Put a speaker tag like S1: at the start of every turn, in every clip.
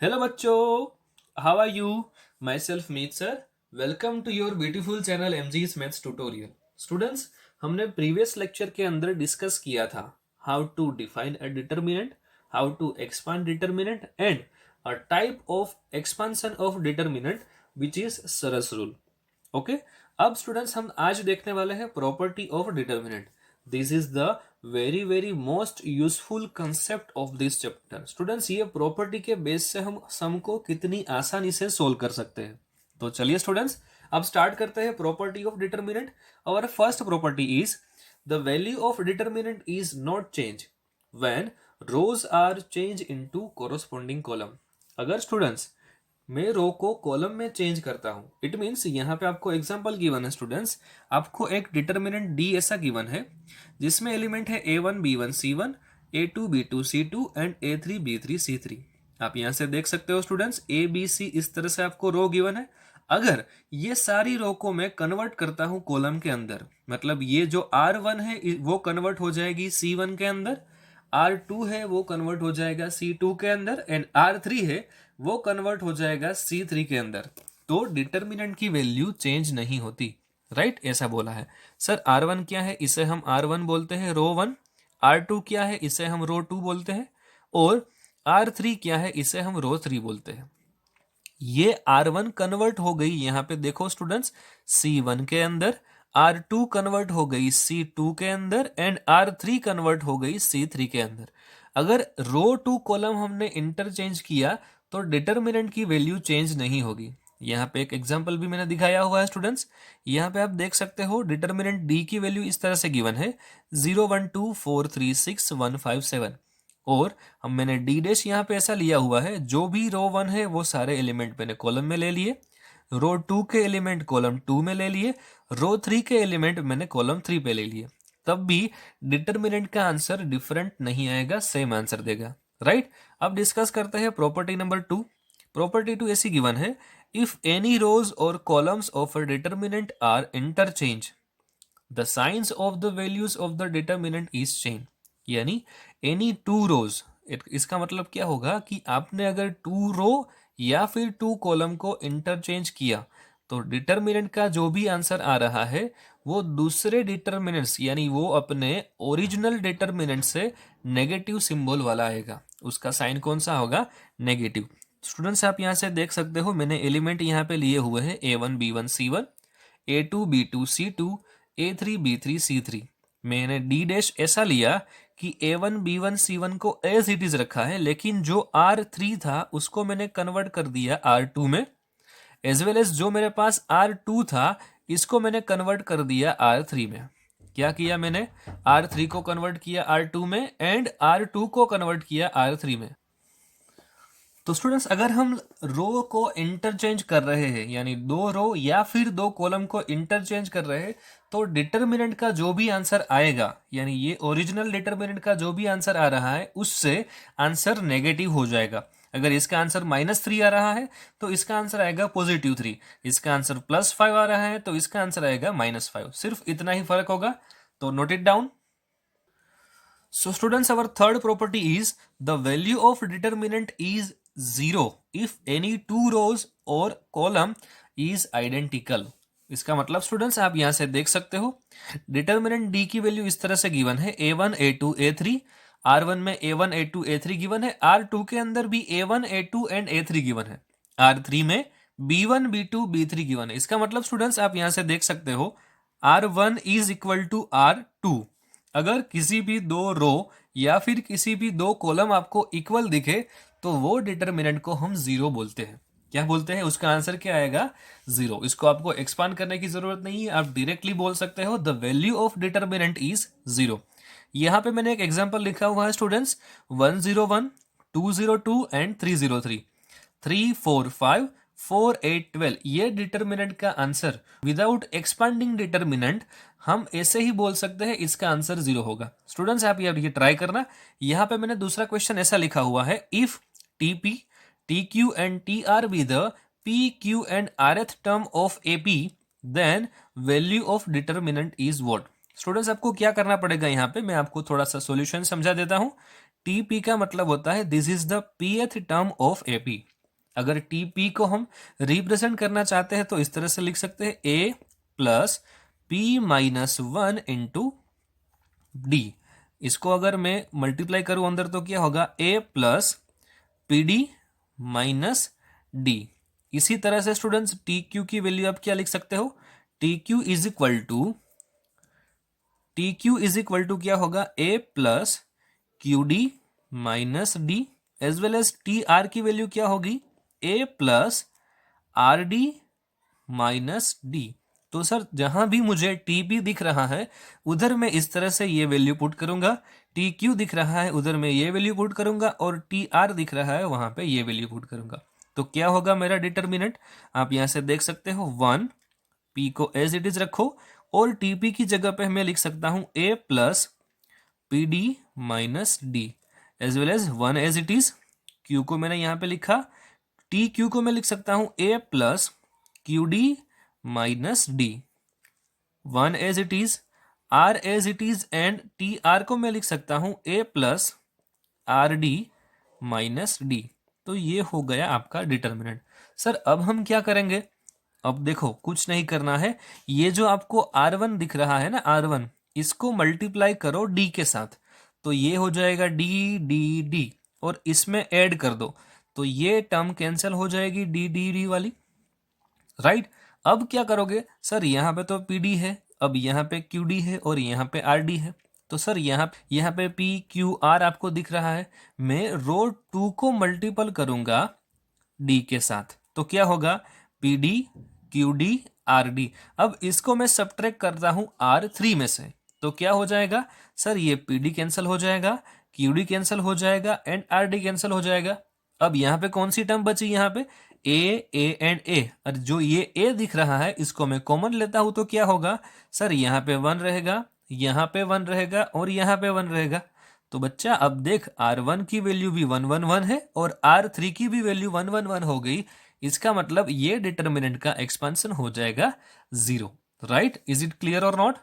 S1: Hello बच्चों, how are you? Myself Meet sir. Welcome to your beautiful channel MG's maths tutorial. Students, हमने previous lecture के अंदर discuss किया था how to define a determinant, how to expand determinant and a type of expansion of determinant which is Sarrus rule. Okay, अब students हम आज देखने वाले हैं property of determinant. This is the very very most useful concept of this chapter. Students, ये property के base से हम सम को कितनी आसानी से सोल्व कर सकते हैं। तो चलिए स्टूडेंट्स, अब स्टार्ट करते हैं प्रॉपर्टी ऑफ डिटर्मिनेंट। और first property is the value of determinant is not change when rows are change into corresponding column. अगर स्टूडेंट्स मैं रो को कॉलम में चेंज करता हूं, इट मीन्स यहाँ पे आपको एग्जांपल गिवन है स्टूडेंट्स, आपको एक डिटर्मिनेंट डी ऐसा गिवन है जिसमें एलिमेंट है a1 b1 c1, a2 b2 c2 and a3 b3 c3। आप यहां से देख सकते हो स्टूडेंट्स, ए बी सी इस तरह से आपको रो गिवन है। अगर ये सारी रो को मैं कन्वर्ट करता हूं कॉलम के अंदर, मतलब ये जो r1 है वो कन्वर्ट हो जाएगी c1 के अंदर, R2 है वो कन्वर्ट हो जाएगा C2 के अंदर एंड R3 है वो कन्वर्ट हो जाएगा C3 के अंदर, तो डिटर्मिनेंट की वैल्यू चेंज नहीं होती। राइट, ऐसा बोला है। सर R1 क्या है? इसे हम R1 बोलते हैं, रो 1। R2 क्या है? इसे हम रो 2 बोलते हैं। और R3 क्या है? इसे हम रो 3 बोलते हैं। ये R1 कन्वर्ट हो गई, यहां पे देखो स्टूडेंट्स, C1 के अंदर, R2 कन्वर्ट हो गई C2 के अंदर एंड R3 कन्वर्ट हो गई C3 के अंदर। अगर रो 2 कॉलम हमने इंटरचेंज किया तो डिटर्मिनेंट की वैल्यू चेंज नहीं होगी। यहाँ पे एक एग्जांपल भी मैंने दिखाया हुआ है स्टूडेंट्स, यहाँ पे आप देख सकते हो डिटर्मिनेंट डी की वैल्यू इस तरह से गिवन है 012436157। और हम मैंने डी डैश यहाँ पे ऐसा लिया हुआ है, जो भी रो 1 है वो सारे एलिमेंट मैंने कॉलम में ले लिए, रो 2 के एलिमेंट कॉलम 2 में ले लिए, रो 3 के एलिमेंट मैंने कॉलम 3 पे ले लिए। तब भी डिटर्मिनेंट का आंसर डिफरेंट नहीं आएगा, सेम आंसर देगा। राइट, अब डिस्कस करते हैं प्रॉपर्टी नंबर 2। प्रॉपर्टी 2 ऐसी गिवन है, इफ एनी रोज और columns of a determinant are interchange the signs of the values of the determinant is change. यानी एनी टू रोज, इसका मतलब क्या होगा कि आपने अगर टू रो या फिर टू कॉलम को इंटरचेंज किया तो डिटर्मिनेंट का जो भी आंसर आ रहा है वो दूसरे डिटर्मिनेंट्स यानी वो अपने ओरिजिनल डिटर्मिनेंट से नेगेटिव सिंबल वाला आएगा। उसका साइन कौन सा होगा? नेगेटिव। स्टूडेंट्स, आप यहां से देख सकते हो मैंने एलिमेंट यहाँ पे लिए हुए हैं a1 b1 c1, a2 b2 c2, a3 b3 c3। मैंने डी डैश ऐसा लिया कि a1 b1 c1 को एज इट इज रखा है, लेकिन जो r3 था उसको मैंने कन्वर्ट कर दिया r2 में, एज वेल एज जो मेरे पास R2 था इसको मैंने कन्वर्ट कर दिया R3 में। क्या किया मैंने? R3 को कन्वर्ट किया R2 में एंड R2 को कन्वर्ट किया R3 में। तो स्टूडेंट्स, अगर हम रो को इंटरचेंज कर रहे हैं यानी दो रो या फिर दो कॉलम को इंटरचेंज कर रहे हैं तो डिटर्मिनेंट का जो भी आंसर आएगा यानी ये ओरिजिनल डिटर्मिनेंट का जो भी आंसर आ रहा है उससे आंसर नेगेटिव हो जाएगा। अगर इसका आंसर -3 आ रहा है तो इसका आंसर आएगा +3, इसका आंसर +5 आ रहा है तो इसका आंसर आएगा -5। सिर्फ इतना ही फर्क होगा, तो note it down. So students, our third property is the value of determinant is 0 if any two rows or column is identical। इसका मतलब स्टूडेंट्स आप यहां से देख सकते हो डिटर्मिनेंट डी की वैल्यू इस तरह से गिवन है a1 a2 a3। R1 में a1 a2 a3 गिवन है, R2 के अंदर भी a1 a2 and a3 given है, R3 में b1 b2 b3 गिवन है। इसका मतलब स्टूडेंट्स आप यहां से देख सकते हो R1 is equal to R2। अगर किसी भी दो रो या फिर किसी भी दो कॉलम आपको इक्वल दिखे तो वो डिटर्मिनेंट को हम जीरो बोलते हैं। क्या बोलते हैं? उसका आंसर क्या आएगा? जीरो। इसको आपको एक्सपांड करने की जरूरत नहीं है, आप डायरेक्टली बोल सकते हो the value of determinant is zero. यहां पे मैंने एक एग्जांपल लिखा हुआ है स्टूडेंट्स, 101 202 एंड 303, 3 4 5 4 8 12। ये डिटर्मिनेंट का आंसर विदाउट एक्सपांडिंग डिटर्मिनेंट हम ऐसे ही बोल सकते हैं इसका आंसर जीरो होगा। स्टूडेंट्स, आप ये ट्राई करना। यहां पे मैंने दूसरा क्वेश्चन ऐसा लिखा हुआ है, if TP TQ and TR be the P Q and rth term of AP then value of determinant is what. Students, आपको क्या करना पड़ेगा? यहाँ पे मैं आपको थोड़ा सा सॉल्यूशन समझा देता हूं। टीपी का मतलब होता है this is the pth term of AP. अगर टीपी को हम रिप्रेजेंट करना चाहते हैं तो इस तरह से लिख सकते हैं A plus P minus one into D. इसको अगर मैं मल्टीप्लाई करूं अंदर तो क्या होगा, A plus P D minus D. इसी तरह से स्टूडेंट्स टी क्यू की वैल्यू आप क्या लिख सकते हो, T Q is equal to क्या होगा, A plus Q D minus D, as well as T R की वैल्यू क्या होगी, A plus R D minus D. तो सर जहां भी मुझे टी पी दिख रहा है उधर मैं इस तरह से ये वैल्यू पुट करूंगा, टी क्यू दिख रहा है उधर मैं ये वैल्यू पुट करूंगा, और टी आर दिख रहा है वहां पे ये वैल्यू पुट करूंगा। तो क्या होगा मेरा डिटर्मिनेंट, आप यहां से देख सकते हो, वन, पी को एज इट इज रखो, और टीपी की जगह पे मैं लिख सकता हूं A plus P D minus D, as well as one as it is, Q को मैंने यहां पे लिखा, टी क्यू को मैं लिख सकता हूं A plus Q D minus D, one as it is, R as it is, and T R को मैं लिख सकता हूं A plus R D minus D. तो ये हो गया आपका डिटर्मिनेंट। सर अब हम क्या करेंगे, अब देखो कुछ नहीं करना है, ये जो आपको R1 दिख रहा है ना, R1, इसको मल्टीप्लाई करो D के साथ, तो ये हो जाएगा D D D, और इसमें ऐड कर दो तो ये टर्म कैंसिल हो जाएगी D D D वाली, राइट। अब क्या करोगे सर, यहाँ पे तो PD है, अब यहाँ पे QD है और यहाँ पे RD है, तो सर यहाँ पे PQR आपको दिख रहा है, मैं रो 2 को मल्टीपल करूंगा D के साथ, तो क्या होगा, PD QD RD। अब इसको मैं सब्ट्रैक्ट करता हूं R3 में से, तो क्या हो जाएगा सर, ये PD कैंसिल हो जाएगा, QD कैंसिल हो जाएगा, एंड RD कैंसिल हो जाएगा। अब यहाँ पे कौन सी टर्म बची, यहाँ पे A एंड A, और जो ये A दिख रहा है इसको मैं कॉमन लेता हूं तो क्या होगा सर, यहाँ पे वन रहेगा, यहाँ पे वन रहेगा, और यहाँ पे वन रहेगा। तो बच्चा अब देख, R1 की वैल्यू भी 111 है और R3 की भी वैल्यू 111 हो गई, इसका मतलब ये डिटर्मिनेंट का एक्सपेंशन हो जाएगा 0, राइट। इज इट क्लियर और not?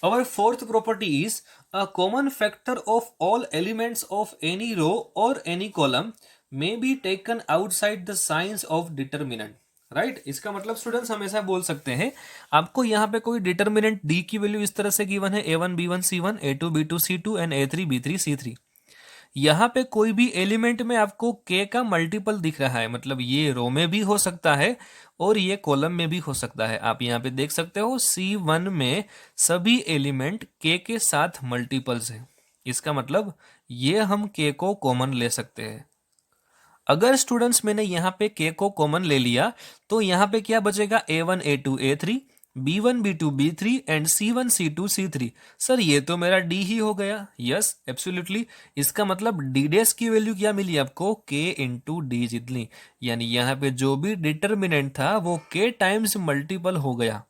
S1: Our fourth property is a common factor of all elements of any row or any column may be taken outside the signs of determinant, right. इसका मतलब students हमेशा बोल सकते हैं, आपको यहाँ पे कोई डिटर्मिनेंट डी की वैल्यू इस तरह से गिवन है, A1 B1 C1 A2 B2 C2 and A3 B3 C3। यहाँ पे कोई भी एलिमेंट में आपको के का मल्टीपल दिख रहा है, मतलब ये रो में भी हो सकता है और ये कॉलम में भी हो सकता है। आप यहाँ पे देख सकते हो C1 में सभी एलिमेंट के साथ मल्टीपल्स हैं, इसका मतलब ये हम के को कॉमन ले सकते हैं। अगर स्टूडेंट्स मैंने यहाँ पे के को कॉमन ले लिया तो यहाँ पे क्या बचेगा, A1 A2 A3 B1 B2 B3 and C1 C2 C3। Sir ये तो मेरा D ही हो गया, यस एब्सोल्युटली। इसका मतलब D डैश की वैल्यू क्या मिली आपको, K इंटू डी जितनी, यानी यहाँ पे जो भी डिटर्मिनेंट था वो K टाइम्स मल्टीपल हो गया।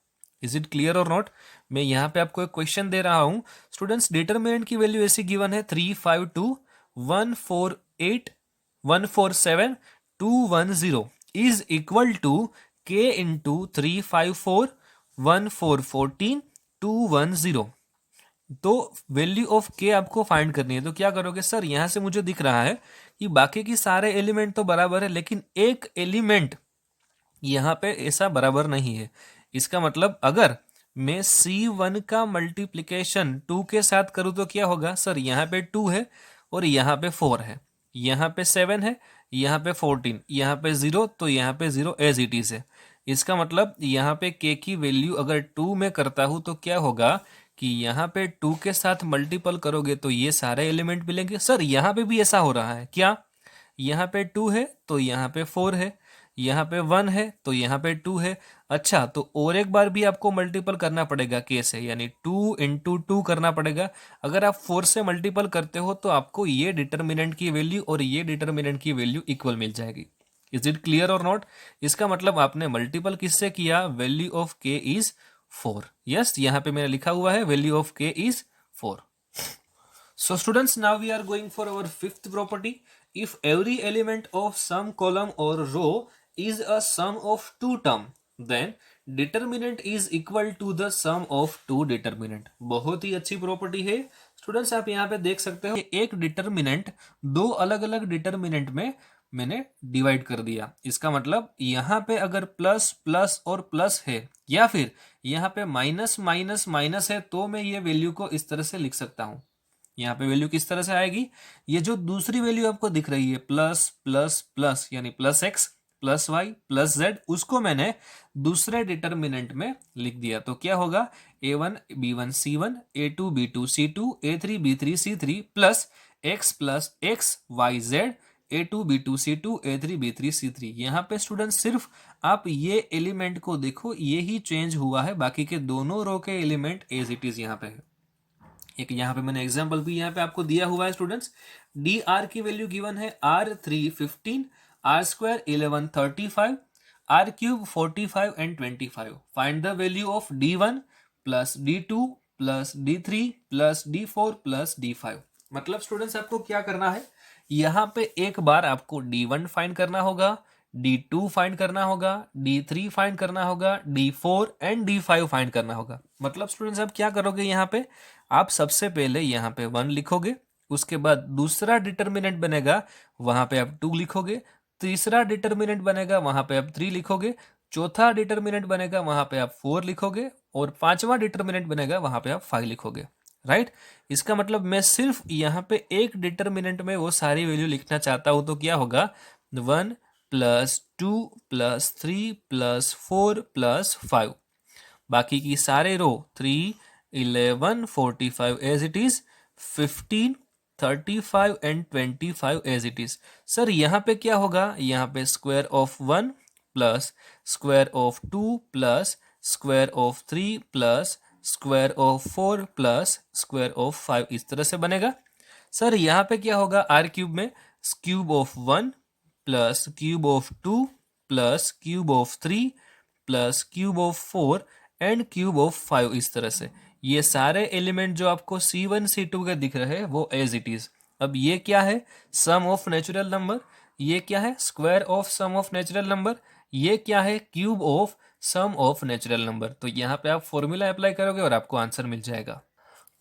S1: इज इट क्लियर और नॉट? मैं यहाँ पे आपको एक क्वेश्चन दे रहा हूँ स्टूडेंट्स, डिटर्मिनेंट की वैल्यू ऐसी गिवन है 352 148 147 210 is equal to K into 354 1414 210। तो वैल्यू ऑफ के आपको फाइंड करनी है, तो क्या करोगे सर, यहां से मुझे दिख रहा है कि बाकी की सारे एलिमेंट तो बराबर है लेकिन एक एलिमेंट यहां पे ऐसा बराबर नहीं है। इसका मतलब अगर मैं C1 का मल्टीप्लीकेशन 2 के साथ करूं तो क्या होगा सर, यहाँ पे 2 है और यहाँ पे 4 है, यहाँ पे 7 है, यहाँ पे 14, यहाँ पे 0, तो यहाँ पे 0 एज इट इज है। इसका मतलब यहाँ पे k की वैल्यू अगर 2 में करता हूं तो क्या होगा कि यहाँ पे 2 के साथ मल्टीपल करोगे तो ये सारे एलिमेंट मिलेंगे। सर यहाँ पे भी ऐसा हो रहा है क्या, यहाँ पे 2 है तो यहाँ पे 4 है, यहाँ पे 1 है तो यहाँ पे 2 है। अच्छा, तो और एक बार भी आपको मल्टीपल करना पड़ेगा के से, यानी 2 इंटू 2 करना पड़ेगा। अगर आप 4 से मल्टीपल करते हो तो आपको ये डिटर्मिनेंट की वैल्यू और ये डिटर्मिनेंट की वैल्यू इक्वल मिल जाएगी। इज इट क्लियर और नॉट? इसका मतलब आपने मल्टीपल किससे किया, वैल्यू ऑफ के इज 4। यस, यहाँ पे मैंने लिखा हुआ है वैल्यू ऑफ के is 4। So students, now we are going for our fifth property. If every element of some column or row is a sum of two term, then determinant is equal to the sum of two determinant. बहुत ही अच्छी property है students आप यहाँ पे देख सकते हो एक डिटर्मिनेंट दो अलग अलग डिटर्मिनेंट में मैंने डिवाइड कर दिया। इसका मतलब यहाँ पे अगर प्लस प्लस और प्लस है या फिर यहाँ पे माइनस माइनस माइनस है तो मैं ये वैल्यू को इस तरह से लिख सकता हूँ। यहाँ पे वैल्यू किस तरह से आएगी, ये जो दूसरी वैल्यू आपको दिख रही है प्लस प्लस प्लस यानी plus x plus y plus z, उसको मैंने दूसरे डिटर्मिनेंट में लिख दिया। तो क्या होगा, a1 b1 c1 a2 b2 c2 a3 b3 c3 plus x y z a2 b2 c2 a3 b3 c3। यहाँ पे स्टूडेंट सिर्फ आप ये एलिमेंट को देखो, ये ही चेंज हुआ है, बाकी के दोनों रो के एलिमेंट एज इट इज यहाँ पे है। एक यहाँ पे मैंने एग्जांपल भी यहाँ पे आपको दिया हुआ है स्टूडेंट्स। डी आर की वैल्यू गिवन है r3 15 r² 11 35 r³ 45 and 25। Find the value of d1 plus d2 plus d3 plus d4 plus d5। मतलब स्टूडेंट्स आपको क्या करना है, यहाँ पे एक बार आपको d1 फाइंड करना होगा, d2 फाइंड करना होगा, d3 फाइंड करना होगा, d4 एंड d5 फाइंड करना होगा। मतलब स्टूडेंट्स आप क्या करोगे, यहाँ पे आप सबसे पहले यहाँ पे 1 लिखोगे, उसके बाद दूसरा डिटर्मिनेंट बनेगा वहां पे आप 2 लिखोगे, तीसरा डिटर्मिनेंट बनेगा वहां पे आप 3 लिखोगे, चौथा डिटर्मिनेंट बनेगा वहां पे आप 4 लिखोगे और पांचवा डिटर्मिनेंट बनेगा वहां पे आप 5 लिखोगे। राइट, इसका मतलब मैं सिर्फ यहाँ पे एक डिटर्मिनेंट में वो सारी वैल्यू लिखना चाहता हूं, तो क्या होगा 1 प्लस 2 प्लस 3 प्लस 4 प्लस 5। बाकी की सारे रो 3 11 45 एज इट इज, 15 35 एंड 25 एज इट इज। सर यहाँ पे क्या होगा, यहाँ पे square of 1 plus square of 2 plus square of 3 plus square of 4 plus square of 5 इस तरह से बनेगा। सर यहाँ पे क्या होगा, आर क्यूब में cube of 1 plus cube of 2 plus cube of 3 plus cube of 4 and cube of 5 इस तरह से। ये सारे एलिमेंट जो आपको C1 C2 के दिख रहे हैं वो एज इट इज। अब ये क्या है, सम ऑफ नेचुरल नंबर, ये क्या है square of sum of natural number, ये क्या है cube of sum of natural number. तो यहाँ पे आप फॉर्मूला अप्लाई करोगे और आपको आंसर मिल जाएगा।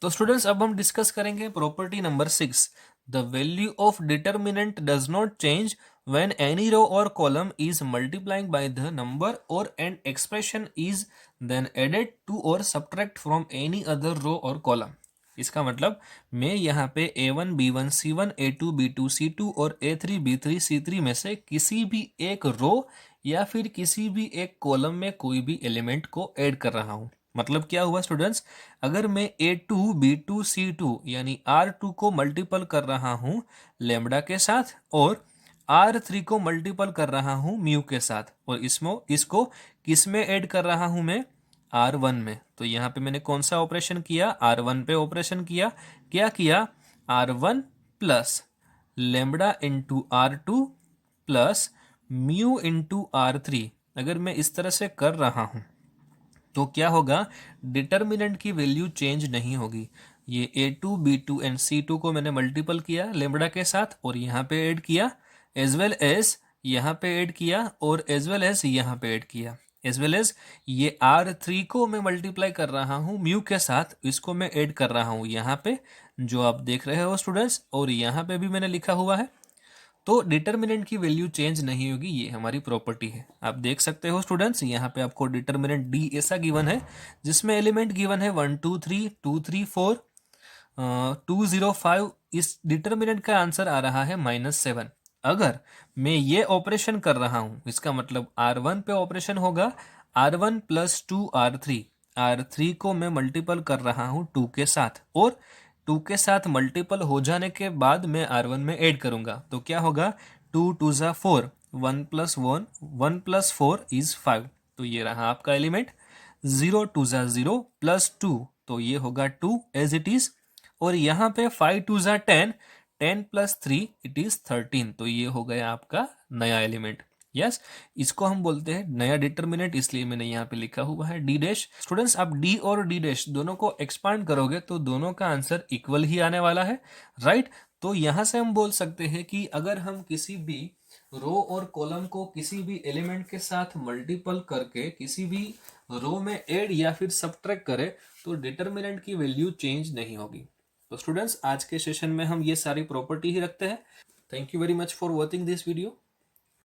S1: तो स्टूडेंट्स अब हम डिस्कस करेंगे property number 6। The value of determinant does not change when any row or column is multiplying by the number or an expression is then added to or subtract from any other row or column। इसका मतलब मैं यहाँ पे a1 b1 c1 a2 b2 c2 और a3 b3 c3 में से किसी भी एक रो या फिर किसी भी एक कॉलम में कोई भी एलिमेंट को ऐड कर रहा हूँ। मतलब क्या हुआ स्टूडेंट्स, अगर मैं a2 b2 c2 यानी r2 को मल्टीपल कर रहा हूँ लेमडा के साथ और R3 को मल्टीपल कर रहा हूं म्यू के साथ, और इसको किस में ऐड कर रहा हूं मैं, R1 में। तो यहाँ पे मैंने कौन सा ऑपरेशन किया, R1 पे ऑपरेशन किया। क्या किया, R1 plus lambda into R2 plus mu into R3। अगर मैं इस तरह से कर रहा हूं तो क्या होगा, डिटर्मिनेंट की वैल्यू चेंज नहीं होगी। ये a2 b2 एंड c2 को मैंने मल्टीपल किया लेमडा के साथ और यहाँ पे ऐड किया, एज वेल एज यहाँ पे ऐड किया और एज वेल एज यहाँ पे ऐड किया, एज वेल एज ये R3 को मैं मल्टीप्लाई कर रहा हूँ म्यू के साथ, इसको मैं ऐड कर रहा हूँ यहाँ पे जो आप देख रहे हो स्टूडेंट्स, और यहाँ पे भी मैंने लिखा हुआ है। तो डिटर्मिनेंट की वैल्यू चेंज नहीं होगी, ये हमारी प्रॉपर्टी है। आप देख सकते हो स्टूडेंट्स यहाँ पे आपको डिटर्मिनेंट डी ऐसा गिवन है जिसमें एलिमेंट गिवन है 1 2 3 2 3 4 2 0 5। इस डिटर्मिनेंट का आंसर आ रहा है -7। अगर मैं ये ऑपरेशन कर रहा हूं इसका मतलब R1 पे ऑपरेशन होगा R1 प्लस 2 R3। R3 को मैं मल्टीपल कर रहा हूं 2 के साथ और 2 के साथ मल्टीपल हो जाने के बाद मैं R1 में ऐड करूंगा, तो क्या होगा 2 2 ज़ा 4 1 प्लस 1 1 प्लस 4 इज 5। तो ये रहा आपका एलिमेंट। 0 2 ज़ा 0 प्लस 2 तो ये होगा 2 एज इट इज, और यहाँ पे 5 2 ज़ा 10 10 प्लस 3 इट इज 13। तो ये हो गया आपका नया एलिमेंट। यस, इसको हम बोलते हैं नया डिटर्मिनेंट, इसलिए मैंने यहाँ पे लिखा हुआ है डी डैश। स्टूडेंट्स आप डी और डी डैश दोनों को एक्सपांड करोगे तो दोनों का आंसर इक्वल ही आने वाला है। राइट, तो यहाँ से हम बोल सकते हैं कि अगर हम किसी भी रो और कॉलम को किसी भी एलिमेंट के साथ मल्टीपल करके किसी भी रो में ऐड या फिर सब्ट्रैक्ट करें तो डिटर्मिनेंट की वैल्यू चेंज नहीं होगी। तो स्टूडेंट्स आज के सेशन में हम ये सारी प्रॉपर्टी ही रखते हैं। Thank you very much for watching this video.